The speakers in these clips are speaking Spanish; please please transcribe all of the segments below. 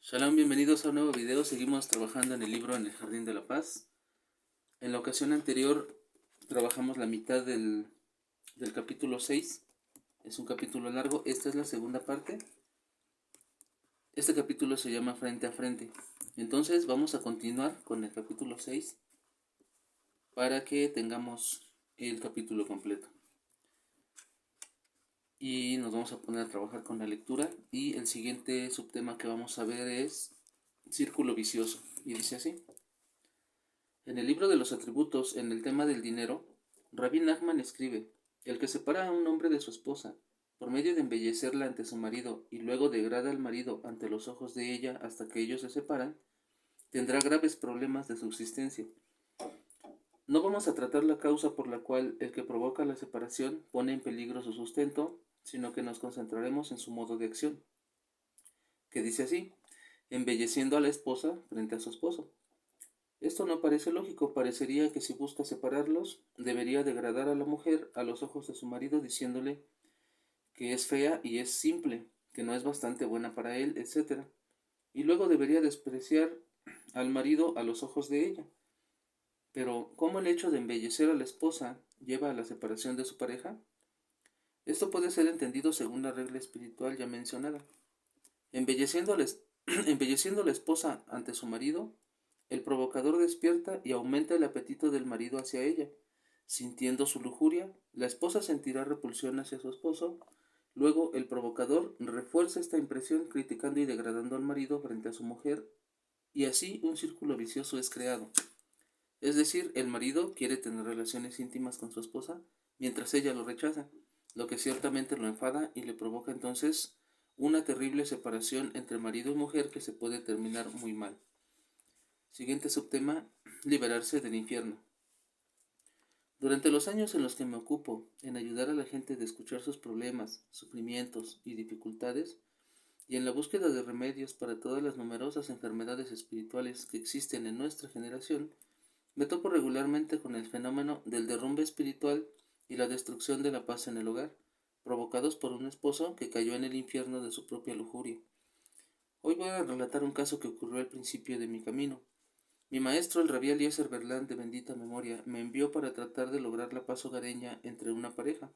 Shalom, bienvenidos a un nuevo video. Seguimos trabajando en el libro En el Jardín de la Paz. En la ocasión anterior trabajamos la mitad del capítulo 6. Es un capítulo largo. Esta es la segunda parte. Este capítulo se llama Frente a Frente. Entonces vamos a continuar con el capítulo 6 para que tengamos el capítulo completo. Y nos vamos a poner a trabajar con la lectura. Y el siguiente subtema que vamos a ver es Círculo Vicioso. Y dice así. En el libro de los atributos, en el tema del dinero, Rabbi Nachman escribe: el que separa a un hombre de su esposa, por medio de embellecerla ante su marido, y luego degrada al marido ante los ojos de ella hasta que ellos se separan, tendrá graves problemas de subsistencia. No vamos a tratar la causa por la cual el que provoca la separación pone en peligro su sustento, sino que nos concentraremos en su modo de acción, que dice así: embelleciendo a la esposa frente a su esposo. Esto no parece lógico. Parecería que si busca separarlos, debería degradar a la mujer a los ojos de su marido diciéndole que es fea y es simple, que no es bastante buena para él, etc. Y luego debería despreciar al marido a los ojos de ella. Pero, ¿cómo el hecho de embellecer a la esposa lleva a la separación de su pareja? Esto puede ser entendido según la regla espiritual ya mencionada. Embelleciendo a embelleciendo a la esposa ante su marido, el provocador despierta y aumenta el apetito del marido hacia ella. Sintiendo su lujuria, la esposa sentirá repulsión hacia su esposo. Luego, el provocador refuerza esta impresión criticando y degradando al marido frente a su mujer, y así un círculo vicioso es creado. Es decir, el marido quiere tener relaciones íntimas con su esposa, mientras ella lo rechaza, lo que ciertamente lo enfada y le provoca entonces una terrible separación entre marido y mujer que se puede terminar muy mal. Siguiente subtema: liberarse del infierno. Durante los años en los que me ocupo en ayudar a la gente de escuchar sus problemas, sufrimientos y dificultades, y en la búsqueda de remedios para todas las numerosas enfermedades espirituales que existen en nuestra generación, me topo regularmente con el fenómeno del derrumbe espiritual y la destrucción de la paz en el hogar, provocados por un esposo que cayó en el infierno de su propia lujuria. Hoy voy a relatar un caso que ocurrió al principio de mi camino. Mi maestro, el Rabí Eliezer Berlán, de bendita memoria, me envió para tratar de lograr la paz hogareña entre una pareja.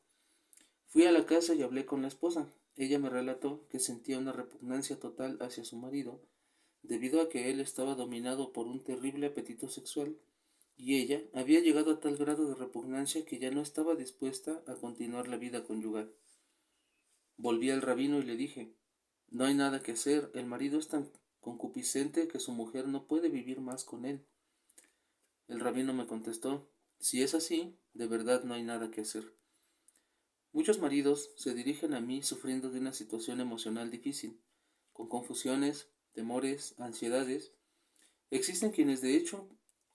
Fui a la casa y hablé con la esposa. Ella me relató que sentía una repugnancia total hacia su marido, debido a que él estaba dominado por un terrible apetito sexual, y ella había llegado a tal grado de repugnancia que ya no estaba dispuesta a continuar la vida conyugal. Volví al rabino y le dije: no hay nada que hacer, el marido es tan concupiscente que su mujer no puede vivir más con él. El rabino me contestó: si es así, de verdad no hay nada que hacer. Muchos maridos se dirigen a mí sufriendo de una situación emocional difícil, con confusiones, temores, ansiedades. Existen quienes de hecho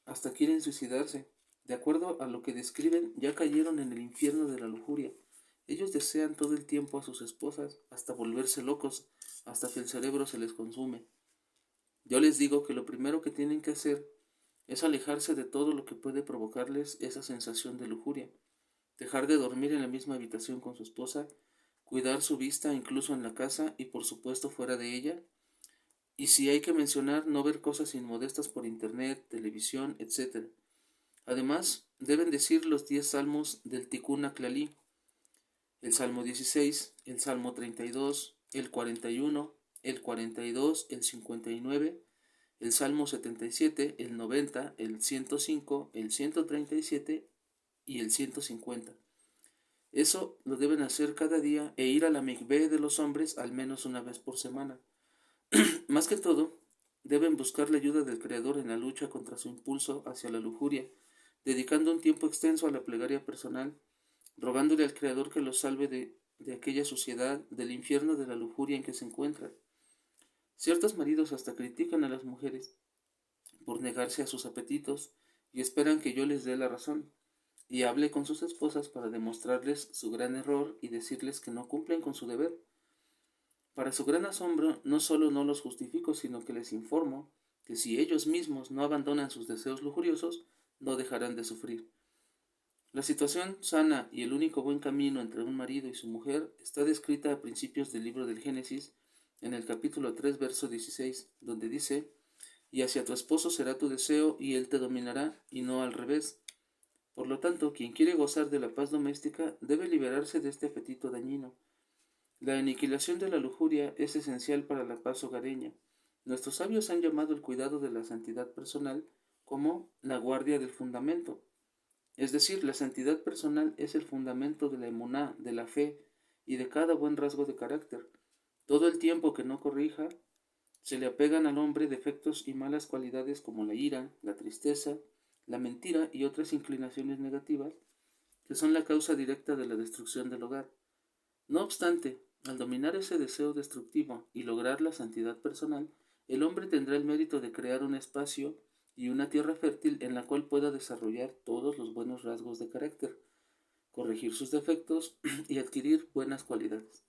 hasta quieren suicidarse. De acuerdo a lo que describen, ya cayeron en el infierno de la lujuria. Ellos desean todo el tiempo a sus esposas, hasta volverse locos, hasta que el cerebro se les consume. Yo les digo que lo primero que tienen que hacer es alejarse de todo lo que puede provocarles esa sensación de lujuria, dejar de dormir en la misma habitación con su esposa, cuidar su vista incluso en la casa y por supuesto fuera de ella, y si hay que mencionar, no ver cosas inmodestas por internet, televisión, etc. Además, deben decir los 10 salmos del Tikkun Aklalí: el Salmo 16, el Salmo 32, el 41, el 42, el 59, el Salmo 77, el 90, el 105, el 137 y el 150. Eso lo deben hacer cada día e ir a la mikvé de los hombres al menos una vez por semana. Más que todo, deben buscar la ayuda del Creador en la lucha contra su impulso hacia la lujuria, dedicando un tiempo extenso a la plegaria personal, rogándole al Creador que los salve de aquella suciedad, del infierno de la lujuria en que se encuentran. Ciertos maridos hasta critican a las mujeres por negarse a sus apetitos y esperan que yo les dé la razón, y hable con sus esposas para demostrarles su gran error y decirles que no cumplen con su deber. Para su gran asombro, no solo no los justifico, sino que les informo que si ellos mismos no abandonan sus deseos lujuriosos, no dejarán de sufrir. La situación sana y el único buen camino entre un marido y su mujer está descrita a principios del libro del Génesis, en el capítulo 3, verso 16, donde dice: y hacia tu esposo será tu deseo, y él te dominará, y no al revés. Por lo tanto, quien quiere gozar de la paz doméstica debe liberarse de este apetito dañino. La aniquilación de la lujuria es esencial para la paz hogareña. Nuestros sabios han llamado el cuidado de la santidad personal como la guardia del fundamento. Es decir, la santidad personal es el fundamento de la emuná, de la fe y de cada buen rasgo de carácter. Todo el tiempo que no corrija, se le apegan al hombre defectos y malas cualidades como la ira, la tristeza, la mentira y otras inclinaciones negativas que son la causa directa de la destrucción del hogar. No obstante, al dominar ese deseo destructivo y lograr la santidad personal, el hombre tendrá el mérito de crear un espacio y una tierra fértil en la cual pueda desarrollar todos los buenos rasgos de carácter, corregir sus defectos y adquirir buenas cualidades,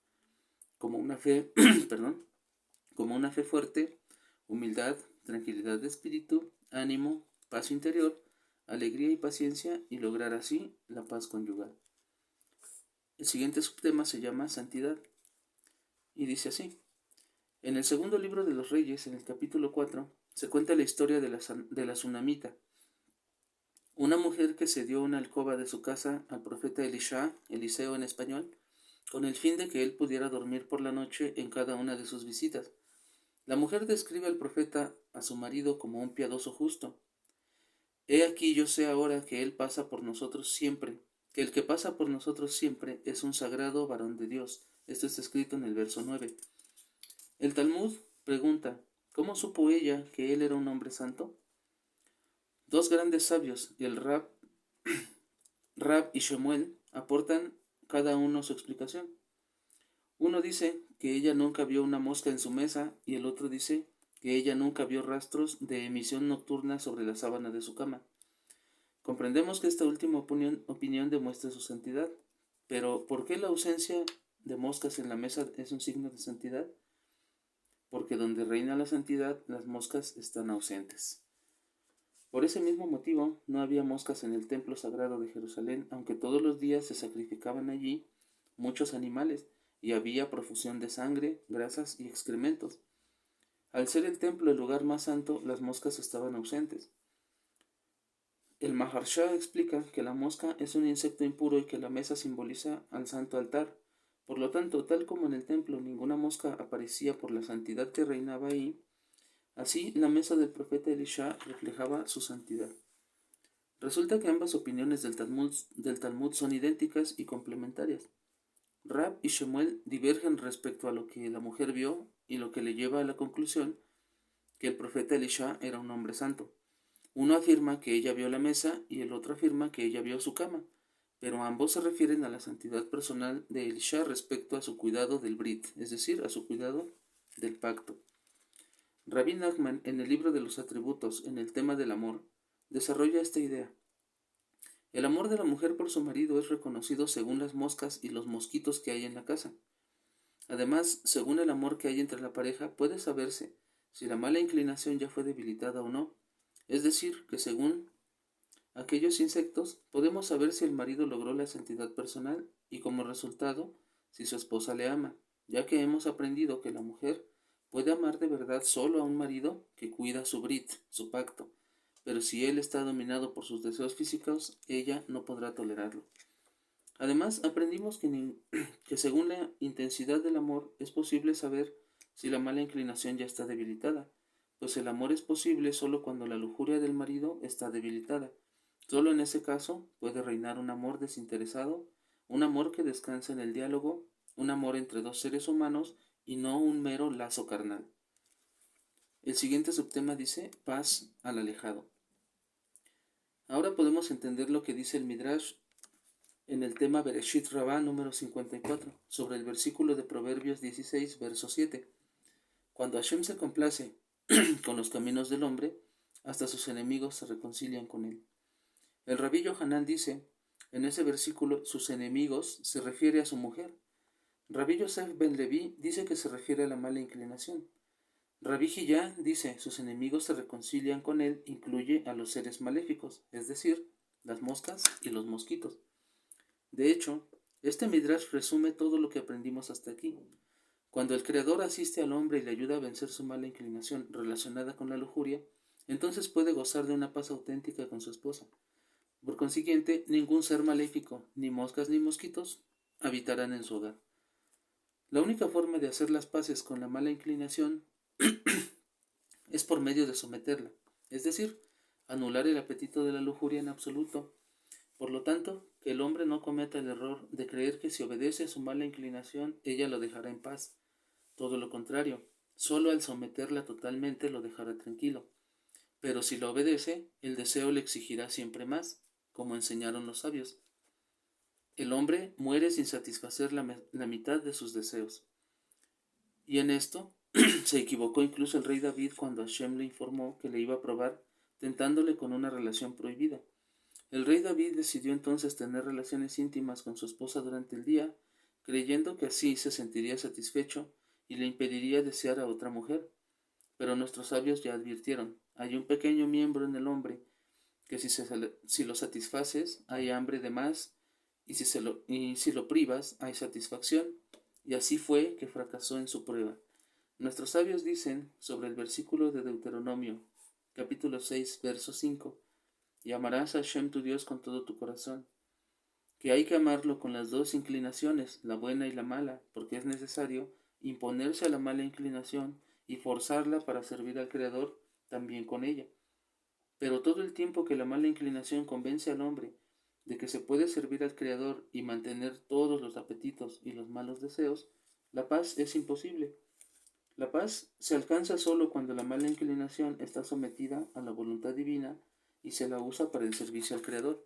como una fe, como una fe fuerte, humildad, tranquilidad de espíritu, ánimo, paz interior, alegría y paciencia, y lograr así la paz conyugal. El siguiente subtema se llama santidad y dice así: en el segundo libro de los Reyes, en el capítulo 4, se cuenta la historia de la Sunamita, una mujer que cedió una alcoba de su casa al profeta Eliseo en español, con el fin de que él pudiera dormir por la noche en cada una de sus visitas. La mujer describe al profeta a su marido como un piadoso justo. He aquí yo sé ahora que él pasa por nosotros siempre, que el que pasa por nosotros siempre es un sagrado varón de Dios. Esto está escrito en el verso 9. El Talmud pregunta: ¿cómo supo ella que él era un hombre santo? Dos grandes sabios, el Rab y Shemuel, aportan cada uno su explicación. Uno dice que ella nunca vio una mosca en su mesa, y el otro dice que ella nunca vio rastros de emisión nocturna sobre la sábana de su cama. Comprendemos que esta última opinión demuestra su santidad, pero ¿por qué la ausencia de moscas en la mesa es un signo de santidad? Porque donde reina la santidad, las moscas están ausentes. Por ese mismo motivo, no había moscas en el templo sagrado de Jerusalén, aunque todos los días se sacrificaban allí muchos animales, y había profusión de sangre, grasas y excrementos. Al ser el templo el lugar más santo, las moscas estaban ausentes. El Maharsha explica que la mosca es un insecto impuro y que la mesa simboliza al santo altar. Por lo tanto, tal como en el templo ninguna mosca aparecía por la santidad que reinaba ahí, así la mesa del profeta Elisha reflejaba su santidad. Resulta que ambas opiniones del Talmud son idénticas y complementarias. Rab y Shemuel divergen respecto a lo que la mujer vio y lo que le lleva a la conclusión que el profeta Elisha era un hombre santo. Uno afirma que ella vio la mesa y el otro afirma que ella vio su cama, pero ambos se refieren a la santidad personal de Elisha respecto a su cuidado del Brit, es decir, a su cuidado del pacto. Rabbi Nachman, en el libro de los atributos, en el tema del amor, desarrolla esta idea. El amor de la mujer por su marido es reconocido según las moscas y los mosquitos que hay en la casa. Además, según el amor que hay entre la pareja, puede saberse si la mala inclinación ya fue debilitada o no. Es decir, que según aquellos insectos, podemos saber si el marido logró la santidad personal y, como resultado, si su esposa le ama, ya que hemos aprendido que la mujer puede amar de verdad solo a un marido que cuida su brit, su pacto, pero si él está dominado por sus deseos físicos, ella no podrá tolerarlo. Además, aprendimos que según la intensidad del amor es posible saber si la mala inclinación ya está debilitada, pues el amor es posible solo cuando la lujuria del marido está debilitada. Solo en ese caso puede reinar un amor desinteresado, un amor que descansa en el diálogo, un amor entre dos seres humanos y no un mero lazo carnal. El siguiente subtema dice: paz al alejado. Ahora podemos entender lo que dice el Midrash en el tema Bereshit Rabá número 54, sobre el versículo de Proverbios 16, verso 7. Cuando Hashem se complace con los caminos del hombre, hasta sus enemigos se reconcilian con él. El Rabí Yohanan dice, en ese versículo, sus enemigos se refiere a su mujer. Rabí Yosef ben Leví dice que se refiere a la mala inclinación. Rabí Hillá dice, sus enemigos se reconcilian con él, incluye a los seres maléficos, es decir, las moscas y los mosquitos. De hecho, este Midrash resume todo lo que aprendimos hasta aquí. Cuando el Creador asiste al hombre y le ayuda a vencer su mala inclinación relacionada con la lujuria, entonces puede gozar de una paz auténtica con su esposa. Por consiguiente, ningún ser maléfico, ni moscas ni mosquitos, habitarán en su hogar. La única forma de hacer las paces con la mala inclinación es por medio de someterla, es decir, anular el apetito de la lujuria en absoluto. Por lo tanto, que el hombre no cometa el error de creer que si obedece a su mala inclinación, ella lo dejará en paz. Todo lo contrario, solo al someterla totalmente lo dejará tranquilo. Pero si lo obedece, el deseo le exigirá siempre más, como enseñaron los sabios. El hombre muere sin satisfacer la mitad de sus deseos. Y en esto se equivocó incluso el rey David cuando Hashem le informó que le iba a probar, tentándole con una relación prohibida. El rey David decidió entonces tener relaciones íntimas con su esposa durante el día, creyendo que así se sentiría satisfecho y le impediría desear a otra mujer. Pero nuestros sabios ya advirtieron, hay un pequeño miembro en el hombre que si lo satisfaces hay hambre de más y si lo privas hay satisfacción. Y así fue que fracasó en su prueba. Nuestros sabios dicen sobre el versículo de Deuteronomio, capítulo 6, verso 5, y amarás a Hashem tu Dios con todo tu corazón, que hay que amarlo con las dos inclinaciones, la buena y la mala, porque es necesario imponerse a la mala inclinación y forzarla para servir al Creador también con ella. Pero todo el tiempo que la mala inclinación convence al hombre de que se puede servir al Creador y mantener todos los apetitos y los malos deseos, la paz es imposible. La paz se alcanza solo cuando la mala inclinación está sometida a la voluntad divina y se la usa para el servicio al Creador.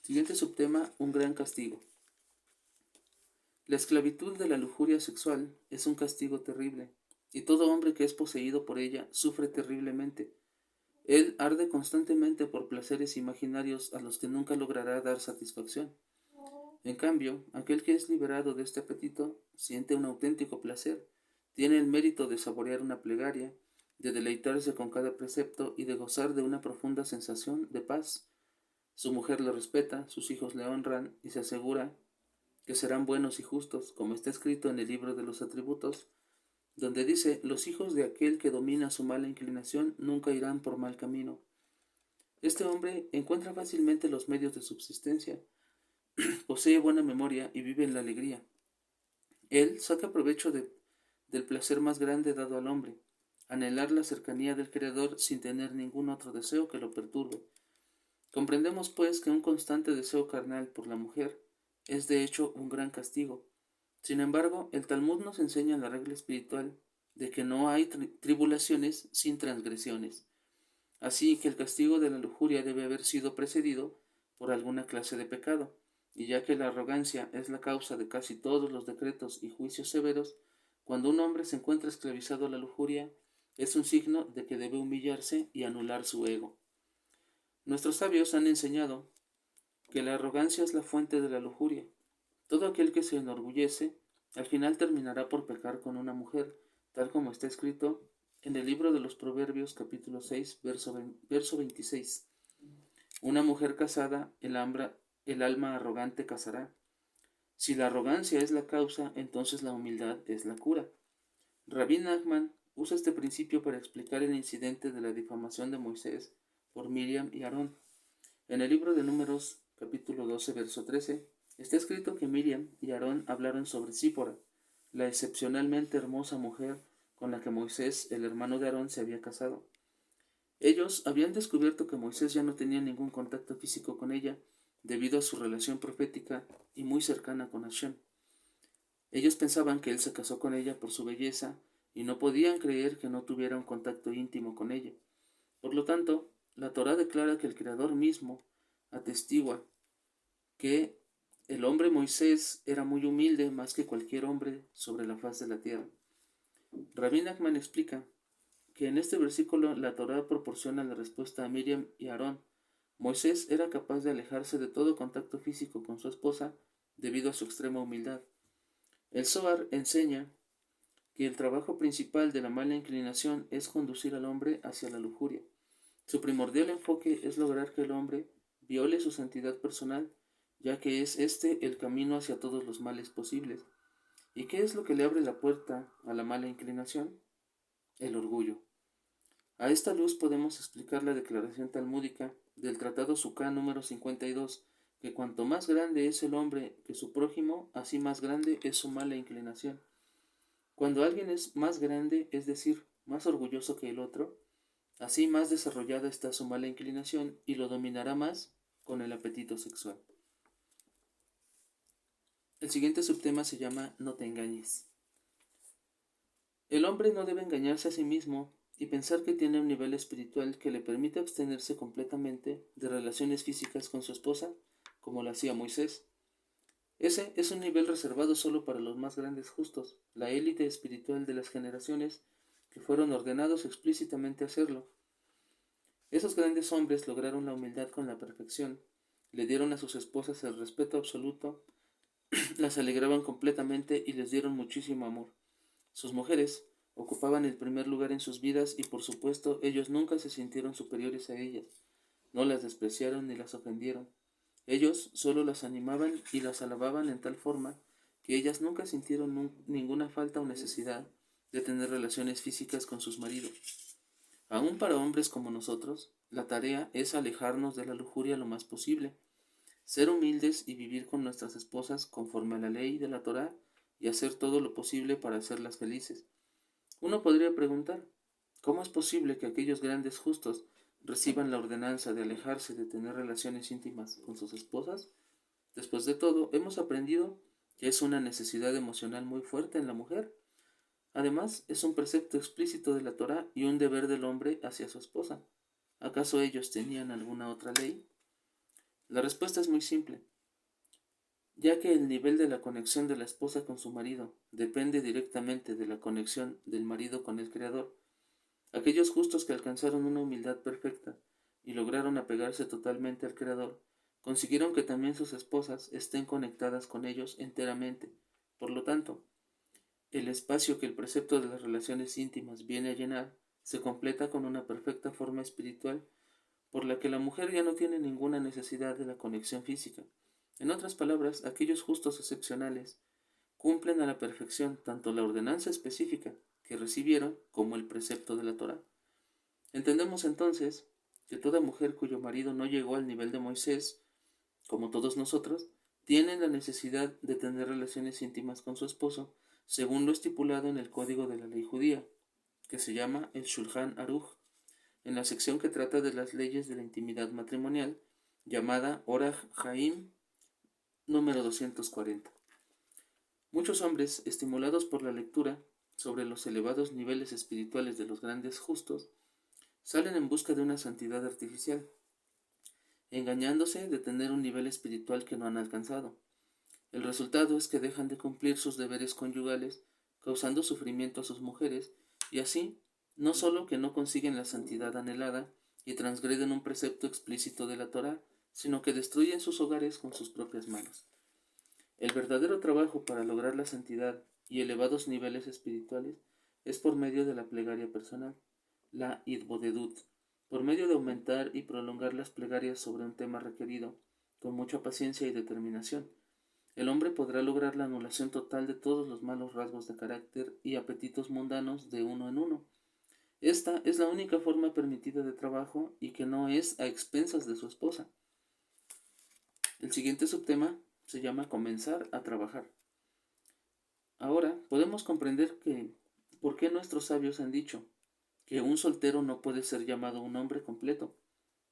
Siguiente subtema, un gran castigo. La esclavitud de la lujuria sexual es un castigo terrible, y todo hombre que es poseído por ella sufre terriblemente. Él arde constantemente por placeres imaginarios a los que nunca logrará dar satisfacción. En cambio, aquel que es liberado de este apetito siente un auténtico placer, tiene el mérito de saborear una plegaria, de deleitarse con cada precepto y de gozar de una profunda sensación de paz. Su mujer le respeta, sus hijos le honran y se asegura que serán buenos y justos, como está escrito en el libro de los atributos, donde dice, los hijos de aquel que domina su mala inclinación nunca irán por mal camino. Este hombre encuentra fácilmente los medios de subsistencia, posee buena memoria y vive en la alegría. Él saca provecho del placer más grande dado al hombre, anhelar la cercanía del Creador sin tener ningún otro deseo que lo perturbe. Comprendemos, pues, que un constante deseo carnal por la mujer es de hecho un gran castigo. Sin embargo, el Talmud nos enseña la regla espiritual de que no hay tribulaciones sin transgresiones. Así que el castigo de la lujuria debe haber sido precedido por alguna clase de pecado, y ya que la arrogancia es la causa de casi todos los decretos y juicios severos, cuando un hombre se encuentra esclavizado a la lujuria, es un signo de que debe humillarse y anular su ego. Nuestros sabios han enseñado que la arrogancia es la fuente de la lujuria. Todo aquel que se enorgullece, al final terminará por pecar con una mujer, tal como está escrito en el libro de los Proverbios capítulo 6, verso 26. Una mujer casada, el alma arrogante casará. Si la arrogancia es la causa, entonces la humildad es la cura. Rabbi Nachman usa este principio para explicar el incidente de la difamación de Moisés por Miriam y Aarón. En el libro de Números, capítulo 12, verso 13, está escrito que Miriam y Aarón hablaron sobre Sípora, la excepcionalmente hermosa mujer con la que Moisés, el hermano de Aarón, se había casado. Ellos habían descubierto que Moisés ya no tenía ningún contacto físico con ella, debido a su relación profética y muy cercana con Hashem. Ellos pensaban que él se casó con ella por su belleza y no podían creer que no tuviera un contacto íntimo con ella. Por lo tanto, la Torá declara que el Creador mismo atestigua que el hombre Moisés era muy humilde más que cualquier hombre sobre la faz de la tierra. Rabbi Nachman explica que en este versículo la Torá proporciona la respuesta a Miriam y Aarón. Moisés era capaz de alejarse de todo contacto físico con su esposa debido a su extrema humildad. El Zohar enseña que el trabajo principal de la mala inclinación es conducir al hombre hacia la lujuria. Su primordial enfoque es lograr que el hombre viole su santidad personal, ya que es este el camino hacia todos los males posibles. ¿Y qué es lo que le abre la puerta a la mala inclinación? El orgullo. A esta luz podemos explicar la declaración talmúdica del Tratado Suká número 52, que cuanto más grande es el hombre que su prójimo, así más grande es su mala inclinación. Cuando alguien es más grande, es decir, más orgulloso que el otro, así más desarrollada está su mala inclinación y lo dominará más con el apetito sexual. El siguiente subtema se llama No te engañes. El hombre no debe engañarse a sí mismo y pensar que tiene un nivel espiritual que le permite abstenerse completamente de relaciones físicas con su esposa, como lo hacía Moisés. Ese es un nivel reservado solo para los más grandes justos, la élite espiritual de las generaciones que fueron ordenados explícitamente a hacerlo. Esos grandes hombres lograron la humildad con la perfección, le dieron a sus esposas el respeto absoluto, las alegraban completamente y les dieron muchísimo amor. Sus mujeres ocupaban el primer lugar en sus vidas y por supuesto ellos nunca se sintieron superiores a ellas, no las despreciaron ni las ofendieron. Ellos solo las animaban y las alababan en tal forma que ellas nunca sintieron ninguna falta o necesidad de tener relaciones físicas con sus maridos. Aún para hombres como nosotros, la tarea es alejarnos de la lujuria lo más posible, ser humildes y vivir con nuestras esposas conforme a la ley de la Torá y hacer todo lo posible para hacerlas felices. Uno podría preguntar, ¿cómo es posible que aquellos grandes justos reciban la ordenanza de alejarse de tener relaciones íntimas con sus esposas? Después de todo, hemos aprendido que es una necesidad emocional muy fuerte en la mujer. Además, es un precepto explícito de la Torá y un deber del hombre hacia su esposa. ¿Acaso ellos tenían alguna otra ley? La respuesta es muy simple. Ya que el nivel de la conexión de la esposa con su marido depende directamente de la conexión del marido con el Creador, aquellos justos que alcanzaron una humildad perfecta y lograron apegarse totalmente al Creador, consiguieron que también sus esposas estén conectadas con ellos enteramente. Por lo tanto, el espacio que el precepto de las relaciones íntimas viene a llenar se completa con una perfecta forma espiritual por la que la mujer ya no tiene ninguna necesidad de la conexión física. En otras palabras, aquellos justos excepcionales cumplen a la perfección tanto la ordenanza específica que recibieron como el precepto de la Torá. Entendemos entonces que toda mujer cuyo marido no llegó al nivel de Moisés, como todos nosotros, tiene la necesidad de tener relaciones íntimas con su esposo, según lo estipulado en el código de la ley judía, que se llama el Shulchan Aruch, en la sección que trata de las leyes de la intimidad matrimonial, llamada Orach Haim número 240. Muchos hombres, estimulados por la lectura sobre los elevados niveles espirituales de los grandes justos, salen en busca de una santidad artificial, engañándose de tener un nivel espiritual que no han alcanzado. El resultado es que dejan de cumplir sus deberes conyugales, causando sufrimiento a sus mujeres, y así, no solo que no consiguen la santidad anhelada y transgreden un precepto explícito de la Torá, sino que destruyen sus hogares con sus propias manos. El verdadero trabajo para lograr la santidad y elevados niveles espirituales es por medio de la plegaria personal, la idbodedut, por medio de aumentar y prolongar las plegarias sobre un tema requerido, con mucha paciencia y determinación. El hombre podrá lograr la anulación total de todos los malos rasgos de carácter y apetitos mundanos de uno en uno. Esta es la única forma permitida de trabajo y que no es a expensas de su esposa. El siguiente subtema se llama Comenzar a trabajar. Ahora podemos comprender por qué nuestros sabios han dicho que un soltero no puede ser llamado un hombre completo,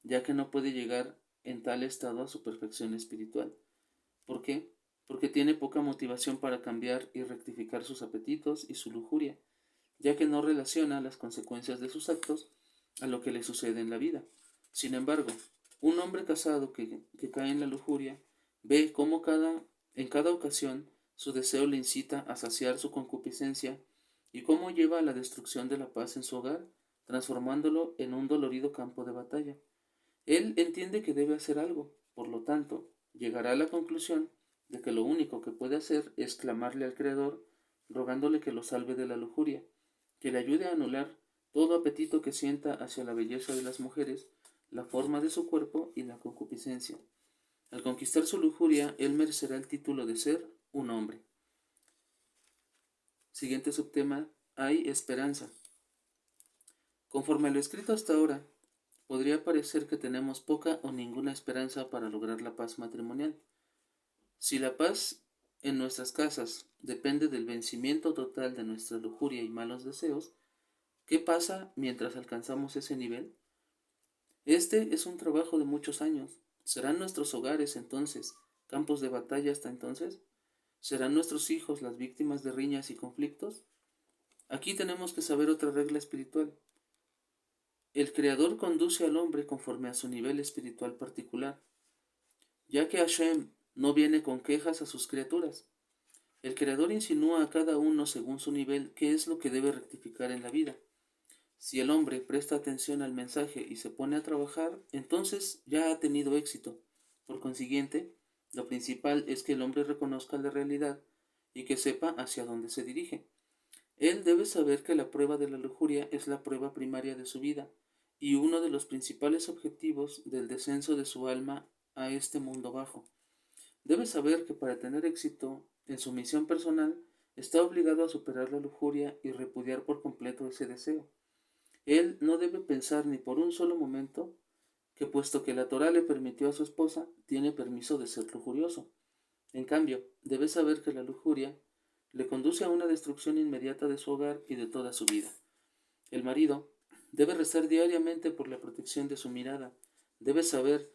ya que no puede llegar en tal estado a su perfección espiritual. ¿Por qué? Porque tiene poca motivación para cambiar y rectificar sus apetitos y su lujuria, ya que no relaciona las consecuencias de sus actos a lo que le sucede en la vida. Sin embargo, un hombre casado que cae en la lujuria ve cómo en cada ocasión su deseo le incita a saciar su concupiscencia y cómo lleva a la destrucción de la paz en su hogar, transformándolo en un dolorido campo de batalla. Él entiende que debe hacer algo, por lo tanto, llegará a la conclusión de que lo único que puede hacer es clamarle al Creador, rogándole que lo salve de la lujuria, que le ayude a anular todo apetito que sienta hacia la belleza de las mujeres, la forma de su cuerpo y la concupiscencia. Al conquistar su lujuria, él merecerá el título de ser un hombre. Siguiente subtema, hay esperanza. Conforme a lo escrito hasta ahora, podría parecer que tenemos poca o ninguna esperanza para lograr la paz matrimonial. Si la paz en nuestras casas depende del vencimiento total de nuestra lujuria y malos deseos, ¿qué pasa mientras alcanzamos ese nivel? Este es un trabajo de muchos años. ¿Serán nuestros hogares entonces campos de batalla hasta entonces? ¿Serán nuestros hijos las víctimas de riñas y conflictos? Aquí tenemos que saber otra regla espiritual. El Creador conduce al hombre conforme a su nivel espiritual particular, ya que Hashem no viene con quejas a sus criaturas. El Creador insinúa a cada uno según su nivel qué es lo que debe rectificar en la vida. Si el hombre presta atención al mensaje y se pone a trabajar, entonces ya ha tenido éxito. Por consiguiente, lo principal es que el hombre reconozca la realidad y que sepa hacia dónde se dirige. Él debe saber que la prueba de la lujuria es la prueba primaria de su vida y uno de los principales objetivos del descenso de su alma a este mundo bajo. Debe saber que para tener éxito en su misión personal está obligado a superar la lujuria y repudiar por completo ese deseo. Él no debe pensar ni por un solo momento que puesto que la Torá le permitió a su esposa, tiene permiso de ser lujurioso. En cambio, debe saber que la lujuria le conduce a una destrucción inmediata de su hogar y de toda su vida. El marido debe rezar diariamente por la protección de su mirada. Debe saber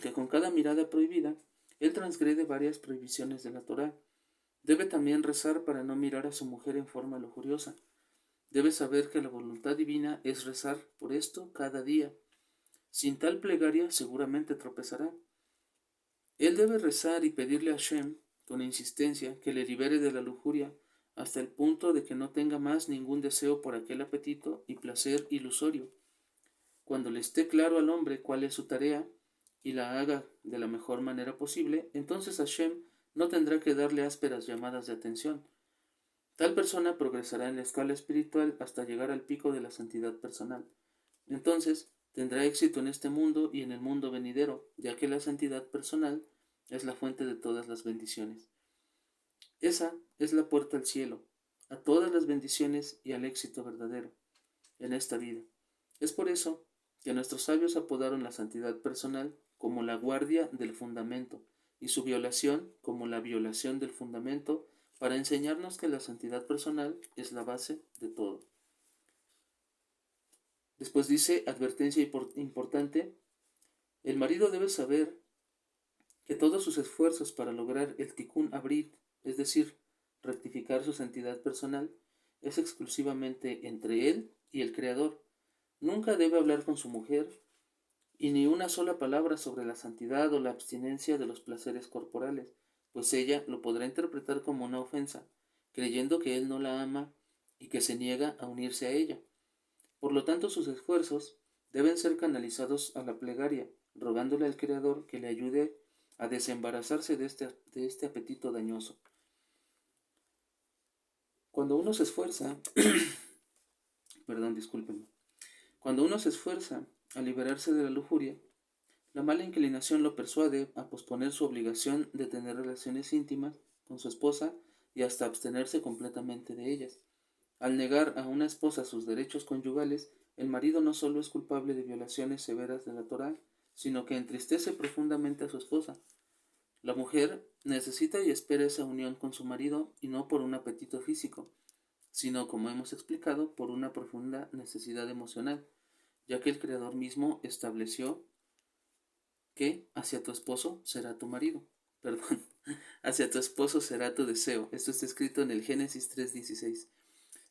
que con cada mirada prohibida, él transgrede varias prohibiciones de la Torá. Debe también rezar para no mirar a su mujer en forma lujuriosa. Debe saber que la voluntad divina es rezar por esto cada día. Sin tal plegaria seguramente tropezará. Él debe rezar y pedirle a Shem con insistencia que le libere de la lujuria hasta el punto de que no tenga más ningún deseo por aquel apetito y placer ilusorio. Cuando le esté claro al hombre cuál es su tarea y la haga de la mejor manera posible, entonces Hashem no tendrá que darle ásperas llamadas de atención. Tal persona progresará en la escala espiritual hasta llegar al pico de la santidad personal. Entonces tendrá éxito en este mundo y en el mundo venidero, ya que la santidad personal es la fuente de todas las bendiciones. Esa es la puerta al cielo, a todas las bendiciones y al éxito verdadero en esta vida. Es por eso que nuestros sabios apodaron la santidad personal como la guardia del fundamento y su violación como la violación del fundamento para enseñarnos que la santidad personal es la base de todo. Después dice, advertencia importante, el marido debe saber que todos sus esfuerzos para lograr el tikkun abrit, es decir, rectificar su santidad personal, es exclusivamente entre él y el Creador. Nunca debe hablar con su mujer y ni una sola palabra sobre la santidad o la abstinencia de los placeres corporales, pues ella lo podrá interpretar como una ofensa, creyendo que él no la ama y que se niega a unirse a ella. Por lo tanto, sus esfuerzos deben ser canalizados a la plegaria, rogándole al Creador que le ayude a desembarazarse de este apetito dañoso. Cuando uno se esfuerza, discúlpenme, cuando uno se esfuerza a liberarse de la lujuria, la mala inclinación lo persuade a posponer su obligación de tener relaciones íntimas con su esposa y hasta abstenerse completamente de ellas. Al negar a una esposa sus derechos conyugales, el marido no solo es culpable de violaciones severas de la Torá, sino que entristece profundamente a su esposa. La mujer necesita y espera esa unión con su marido y no por un apetito físico, sino, como hemos explicado, por una profunda necesidad emocional, ya que el Creador mismo estableció que hacia tu esposo será tu marido. Hacia tu esposo será tu deseo. Esto está escrito en el Génesis 3:16.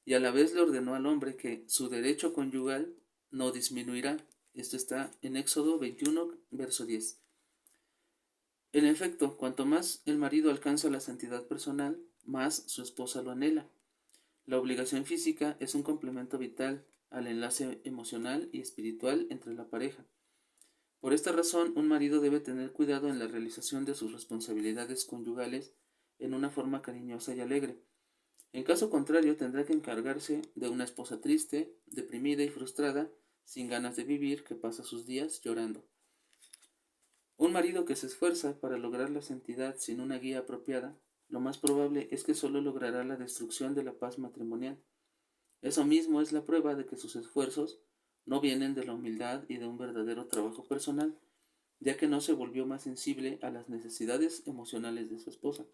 Y a la vez le ordenó al hombre que su derecho conyugal no disminuirá. Esto está en Éxodo 21, verso 10. En efecto, cuanto más el marido alcanza la santidad personal, más su esposa lo anhela. La obligación física es un complemento vital al enlace emocional y espiritual entre la pareja. Por esta razón, un marido debe tener cuidado en la realización de sus responsabilidades conyugales en una forma cariñosa y alegre. En caso contrario, tendrá que encargarse de una esposa triste, deprimida y frustrada, sin ganas de vivir, que pasa sus días llorando. Un marido que se esfuerza para lograr la santidad sin una guía apropiada lo más probable es que solo logrará la destrucción de la paz matrimonial. Eso mismo es la prueba de que sus esfuerzos no vienen de la humildad y de un verdadero trabajo personal, ya que no se volvió más sensible a las necesidades emocionales de su esposa.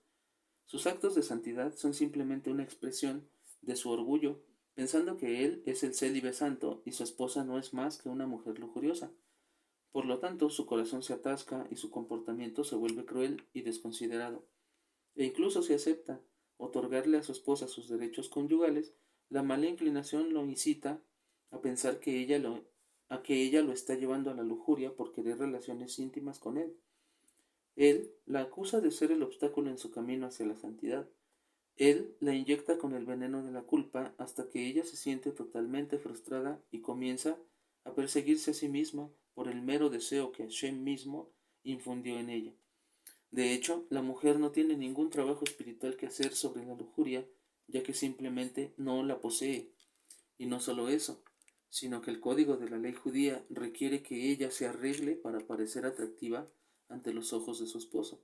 Sus actos de santidad son simplemente una expresión de su orgullo, pensando que él es el célibe santo y su esposa no es más que una mujer lujuriosa. Por lo tanto, su corazón se atasca y su comportamiento se vuelve cruel y desconsiderado. E incluso si acepta otorgarle a su esposa sus derechos conyugales, la mala inclinación lo incita a pensar que ella lo está llevando a la lujuria por querer relaciones íntimas con él. Él la acusa de ser el obstáculo en su camino hacia la santidad. Él la inyecta con el veneno de la culpa hasta que ella se siente totalmente frustrada y comienza a perseguirse a sí misma por el mero deseo que Hashem mismo infundió en ella. De hecho, la mujer no tiene ningún trabajo espiritual que hacer sobre la lujuria, ya que simplemente no la posee. Y no solo eso, sino que el código de la ley judía requiere que ella se arregle para parecer atractiva ante los ojos de su esposo.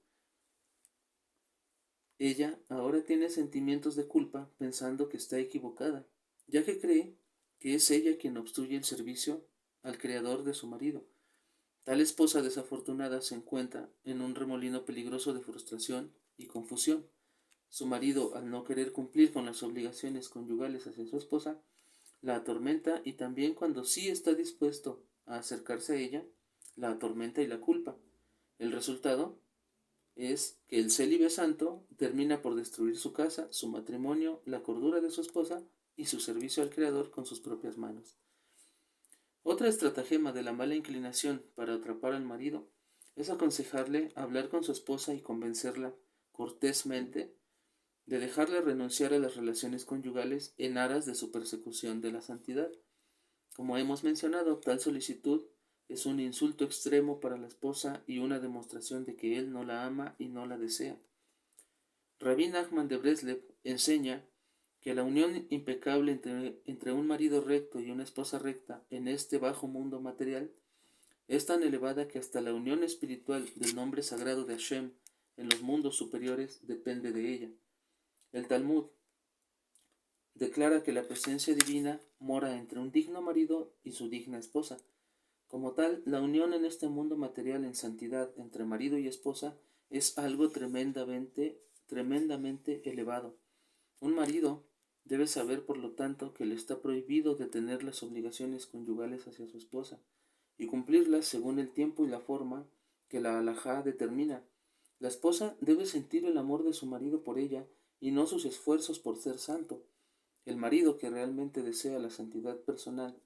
Ella ahora tiene sentimientos de culpa pensando que está equivocada, ya que cree que es ella quien obstruye el servicio al creador de su marido. Tal esposa desafortunada se encuentra en un remolino peligroso de frustración y confusión. Su marido, al no querer cumplir con las obligaciones conyugales hacia su esposa, la atormenta y también cuando sí está dispuesto a acercarse a ella, la atormenta y la culpa. El resultado es que el célibe santo termina por destruir su casa, su matrimonio, la cordura de su esposa y su servicio al Creador con sus propias manos. Otra estratagema de la mala inclinación para atrapar al marido es aconsejarle hablar con su esposa y convencerla cortésmente de dejarle renunciar a las relaciones conyugales en aras de su persecución de la santidad. Como hemos mencionado, tal solicitud es un insulto extremo para la esposa y una demostración de que él no la ama y no la desea. Rabí Nachman de Breslev enseña que la unión impecable entre un marido recto y una esposa recta en este bajo mundo material es tan elevada que hasta la unión espiritual del nombre sagrado de Hashem en los mundos superiores depende de ella. El Talmud declara que la presencia divina mora entre un digno marido y su digna esposa. Como tal, la unión en este mundo material en santidad entre marido y esposa es algo tremendamente elevado. Un marido debe saber, por lo tanto, que le está prohibido detener las obligaciones conyugales hacia su esposa y cumplirlas según el tiempo y la forma que la halajá determina. La esposa debe sentir el amor de su marido por ella y no sus esfuerzos por ser santo. El marido que realmente desea la santidad personal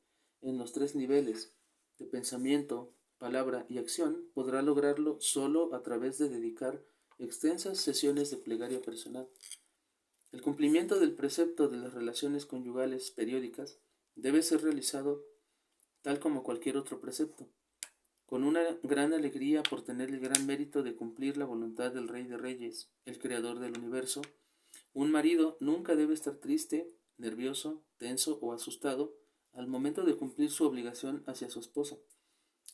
en los tres niveles de pensamiento, palabra y acción podrá lograrlo solo a través de dedicar extensas sesiones de plegaria personal. El cumplimiento del precepto de las relaciones conyugales periódicas debe ser realizado tal como cualquier otro precepto, con una gran alegría por tener el gran mérito de cumplir la voluntad del Rey de Reyes, el Creador del universo. Un marido nunca debe estar triste, nervioso, tenso o asustado al momento de cumplir su obligación hacia su esposa.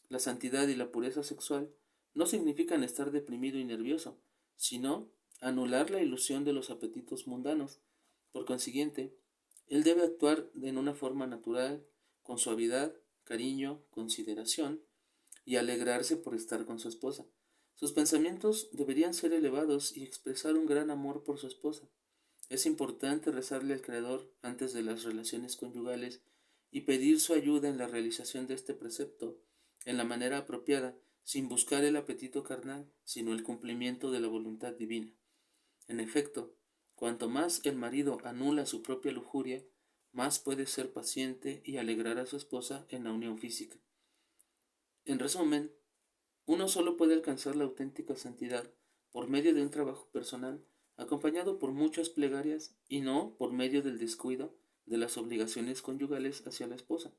La santidad y la pureza sexual no significan estar deprimido y nervioso, sino anular la ilusión de los apetitos mundanos. Por consiguiente, él debe actuar en una forma natural, con suavidad, cariño, consideración, y alegrarse por estar con su esposa. Sus pensamientos deberían ser elevados y expresar un gran amor por su esposa. Es importante rezarle al Creador antes de las relaciones conyugales y pedir su ayuda en la realización de este precepto en la manera apropiada, sin buscar el apetito carnal, sino el cumplimiento de la voluntad divina. En efecto, cuanto más el marido anula su propia lujuria, más puede ser paciente y alegrar a su esposa en la unión física. En resumen, uno solo puede alcanzar la auténtica santidad por medio de un trabajo personal, acompañado por muchas plegarias y no por medio del descuido de las obligaciones conyugales hacia la esposa.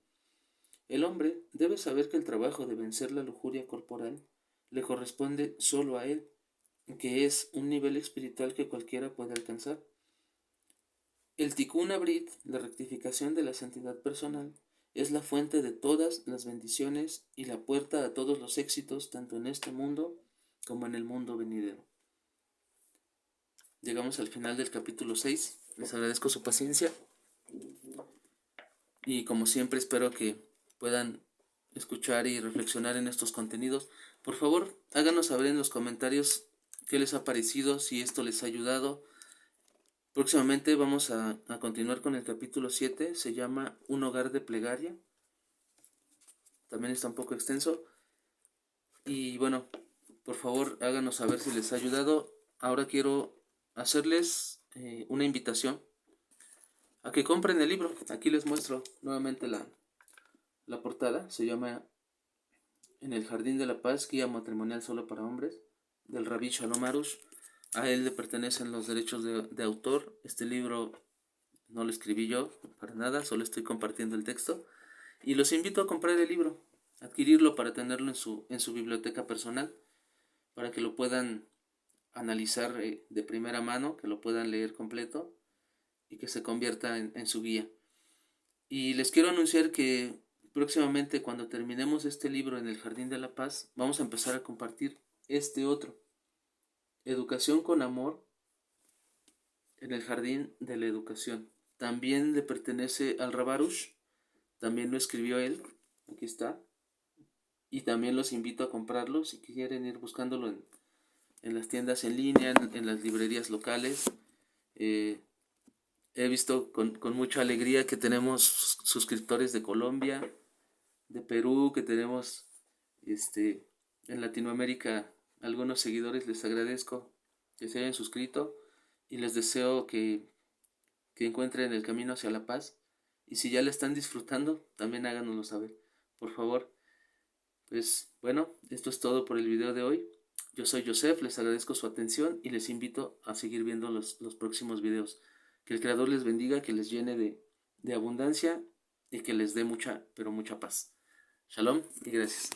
El hombre debe saber que el trabajo de vencer la lujuria corporal le corresponde solo a él, que es un nivel espiritual que cualquiera puede alcanzar. El Tikkun Abrit, la rectificación de la santidad personal, es la fuente de todas las bendiciones y la puerta a todos los éxitos tanto en este mundo como en el mundo venidero. Llegamos al final del capítulo 6. Les agradezco su paciencia. Y como siempre espero que puedan escuchar y reflexionar en estos contenidos. Por favor, háganos saber en los comentarios qué les ha parecido, si esto les ha ayudado. Próximamente vamos a continuar con el capítulo 7. Se llama Un hogar de plegaria. También está un poco extenso. Y bueno, por favor háganos saber si les ha ayudado. Ahora quiero hacerles una invitación a que compren el libro. Aquí les muestro nuevamente la portada. Se llama En el Jardín de la Paz, guía matrimonial solo para hombres, del Rabbi Shalom Arush. A él le pertenecen los derechos de autor. Este libro no lo escribí yo para nada, solo estoy compartiendo el texto. Y los invito a comprar el libro, adquirirlo para tenerlo en su biblioteca personal, para que lo puedan analizar de primera mano, que lo puedan leer completo y que se convierta en su guía. Y les quiero anunciar que próximamente, cuando terminemos este libro en el Jardín de la Paz, vamos a empezar a compartir este otro, Educación con Amor en el Jardín de la Educación. También le pertenece al Rabarush, también lo escribió él, aquí está, y también los invito a comprarlo si quieren ir buscándolo en las tiendas en línea, en las librerías locales. He visto con mucha alegría que tenemos suscriptores de Colombia, de Perú, que tenemos en Latinoamérica algunos seguidores. Les agradezco que se hayan suscrito y les deseo que encuentren el camino hacia la paz. Y si ya la están disfrutando, también háganoslo saber, por favor. Pues bueno, esto es todo por el video de hoy. Yo soy Joseph, les agradezco su atención y les invito a seguir viendo los próximos videos. Que el Creador les bendiga, que les llene de abundancia y que les dé mucha, pero mucha paz. Shalom y gracias.